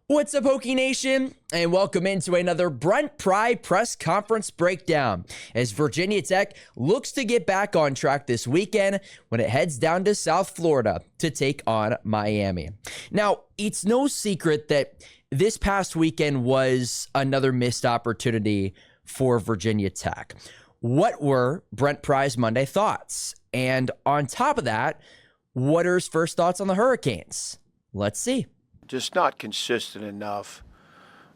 What's up, Hokie Nation? And welcome into another Brent Pry press conference breakdown as Virginia Tech looks to get back on track this weekend when it heads down to South Florida to take on Miami. Now, it's no secret that this past weekend was another missed opportunity for Virginia Tech. What were Brent Pry's Monday thoughts? And on top of that, what are his first thoughts on the Hurricanes? Let's see. Just not consistent enough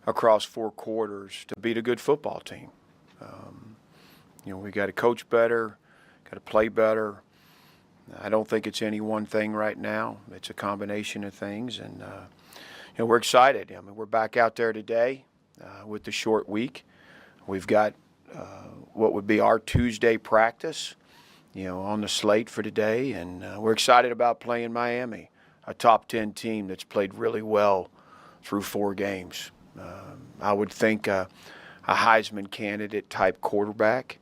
across four quarters to beat a good football team. We got to coach better, got to play better. I don't think it's any one thing right now. It's a combination of things, and we're excited. I mean, we're back out there today with the short week. We've got what would be our Tuesday practice, on the slate for today, and we're excited about playing Miami, a top 10 team that's played really well through 4 games. I would think a Heisman candidate type quarterback.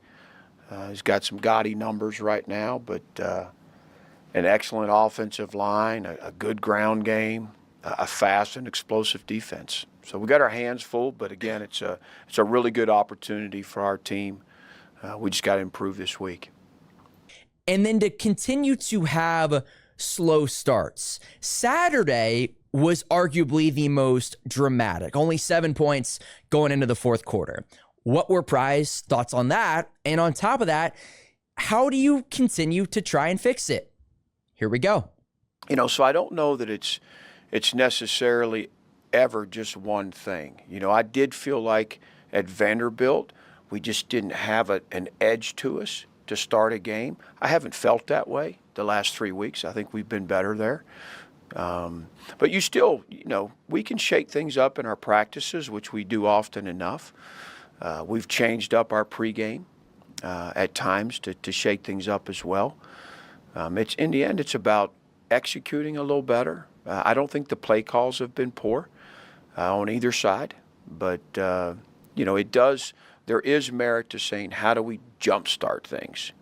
He's got some gaudy numbers right now, but an excellent offensive line, a good ground game, a fast and explosive defense. So we got our hands full, but again, it's a really good opportunity for our team. We just got to improve this week. And then to continue to have slow starts. Saturday was arguably the most dramatic. Only 7 points going into the fourth quarter. What were Pry's thoughts on that? And on top of that, how do you continue to try and fix it? Here we go. So I don't know that it's necessarily ever just one thing. I did feel like at Vanderbilt, we just didn't have an edge to us to start a game. I haven't felt that way the last 3 weeks. I think we've been better there. But you still, we can shake things up in our practices, which we do often enough. We've changed up our pregame at times to shake things up as well. It's in the end, it's about executing a little better. I don't think the play calls have been poor on either side, but there is merit to saying, how do we jumpstart things?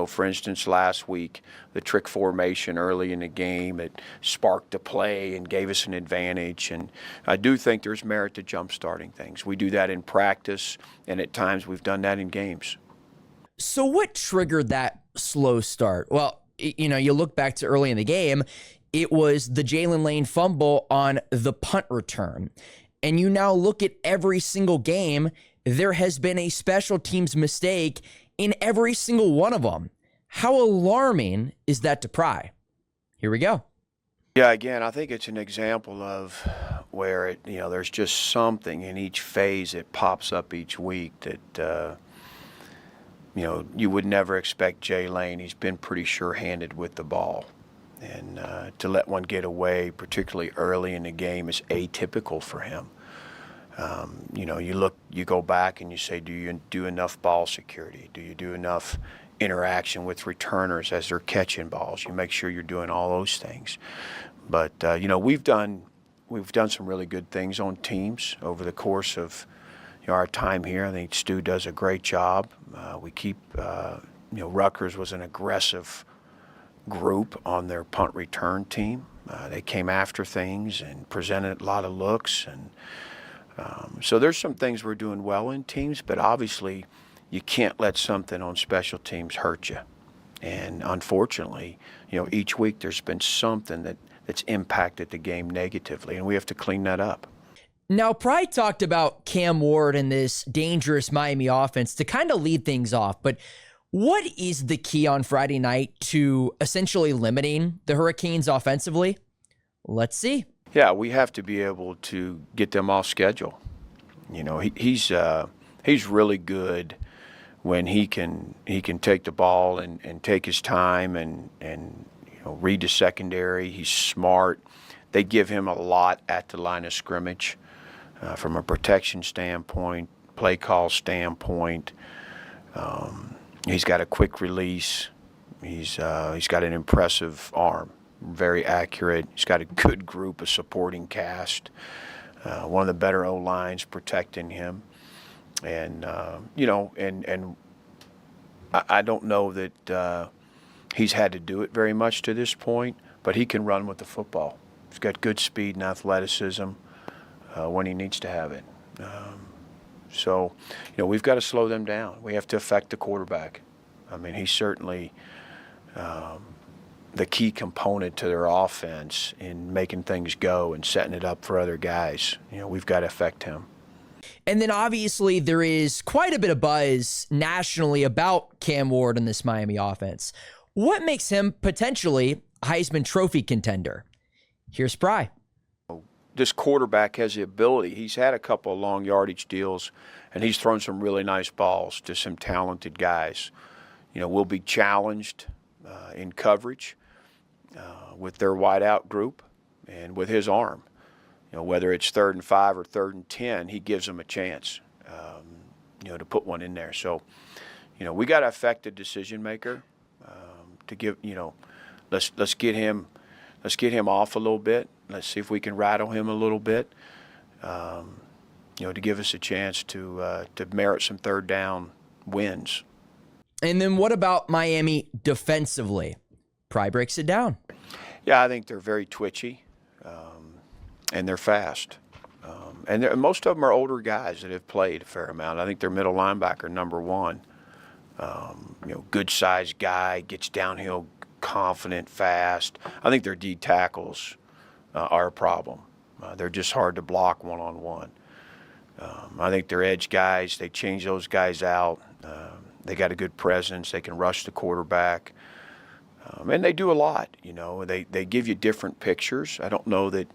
For instance, last week, the trick formation early in the game, it sparked a play and gave us an advantage. And I do think there's merit to jumpstarting things. We do that in practice, and at times we've done that in games. So what triggered that slow start? Well, you look back to early in the game, it was the Jalen Lane fumble on the punt return. And you now look at every single game, there has been a special teams mistake in every single one of them. How alarming is that to Pry? Here we go. Yeah, again, I think it's an example of where there's just something in each phase that pops up each week that you would never expect Jay Lane. He's been pretty sure-handed with the ball. And to let one get away, particularly early in the game, is atypical for him. You go back and you say, do you do enough ball security? Do you do enough interaction with returners as they're catching balls? You make sure you're doing all those things. But, we've done some really good things on teams over the course of our time here. I think Stu does a great job. We keep, Rutgers was an aggressive group on their punt return team. They came after things and presented a lot of looks, and so there's some things we're doing well in teams, but obviously you can't let something on special teams hurt you. And unfortunately, each week there's been something that's impacted the game negatively, and we have to clean that up. Now, Pry talked about Cam Ward and this dangerous Miami offense to kind of lead things off, but what is the key on Friday night to essentially limiting the Hurricanes offensively? Let's see. Yeah, we have to be able to get them off schedule. He's really good when he can take the ball and take his time and read the secondary. He's smart. They give him a lot at the line of scrimmage from a protection standpoint, play call standpoint. He's got a quick release. He's got an impressive arm. Very accurate. He's got a good group of supporting cast. One of the better O-lines protecting him, and I don't know that he's had to do it very much to this point, but he can run with the football. He's got good speed and athleticism. when he needs to have it. So, we've got to slow them down. We have to affect the quarterback. I mean, he's certainly the key component to their offense in making things go and setting it up for other guys. We've got to affect him. And then obviously there is quite a bit of buzz nationally about Cam Ward and this Miami offense. What makes him potentially a Heisman Trophy contender? Here's Pry. This quarterback has the ability. He's had a couple of long yardage deals, and he's thrown some really nice balls to some talented guys. We'll be challenged in coverage with their wideout group and with his arm. Whether it's 3rd and 5 or 3rd and 10, he gives them a chance, to put one in there. So, we got to affect the decision maker to give. Let's get him off a little bit. Let's see if we can rattle him a little bit, to give us a chance to merit some 3rd down wins. And then what about Miami defensively? Pry breaks it down. Yeah, I think they're very twitchy, and they're fast. And most of them are older guys that have played a fair amount. I think their middle linebacker, number 1, good-sized guy, gets downhill, confident, fast. I think their D tackles are a problem. They're just hard to block one-on-one. I think their edge guys, they change those guys out. They got a good presence. They can rush the quarterback. And they do a lot, They give you different pictures. I don't know that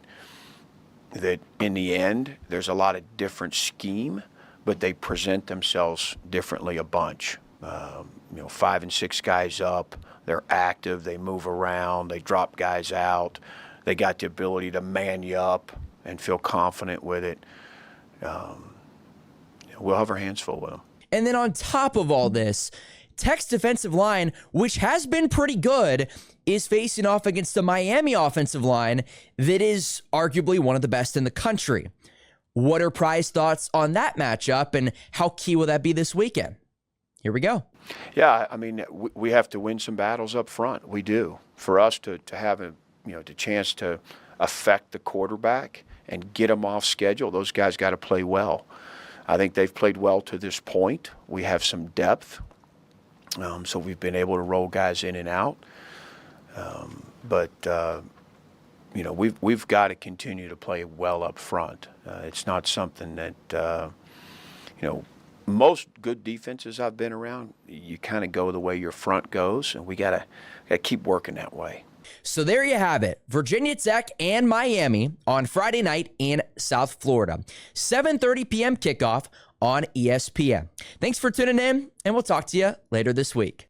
in the end there's a lot of different scheme, but they present themselves differently a bunch. 5 and 6 guys up. They're active. They move around. They drop guys out. They got the ability to man you up and feel confident with it. We'll have our hands full with them. And then on top of all this, Tech's defensive line, which has been pretty good, is facing off against the Miami offensive line that is arguably one of the best in the country. What are Pry's thoughts on that matchup, and how key will that be this weekend? Here we go. Yeah, I mean, we have to win some battles up front. We do. For us to have the chance to affect the quarterback and get them off schedule, those guys got to play well. I think they've played well to this point. We have some depth. So we've been able to roll guys in and out. But we've got to continue to play well up front. It's not something that, most good defenses I've been around, you kind of go the way your front goes, and we got to keep working that way. So there you have it. Virginia Tech and Miami on Friday night in South Florida. 7:30 p.m. kickoff on ESPN. Thanks for tuning in, and we'll talk to you later this week.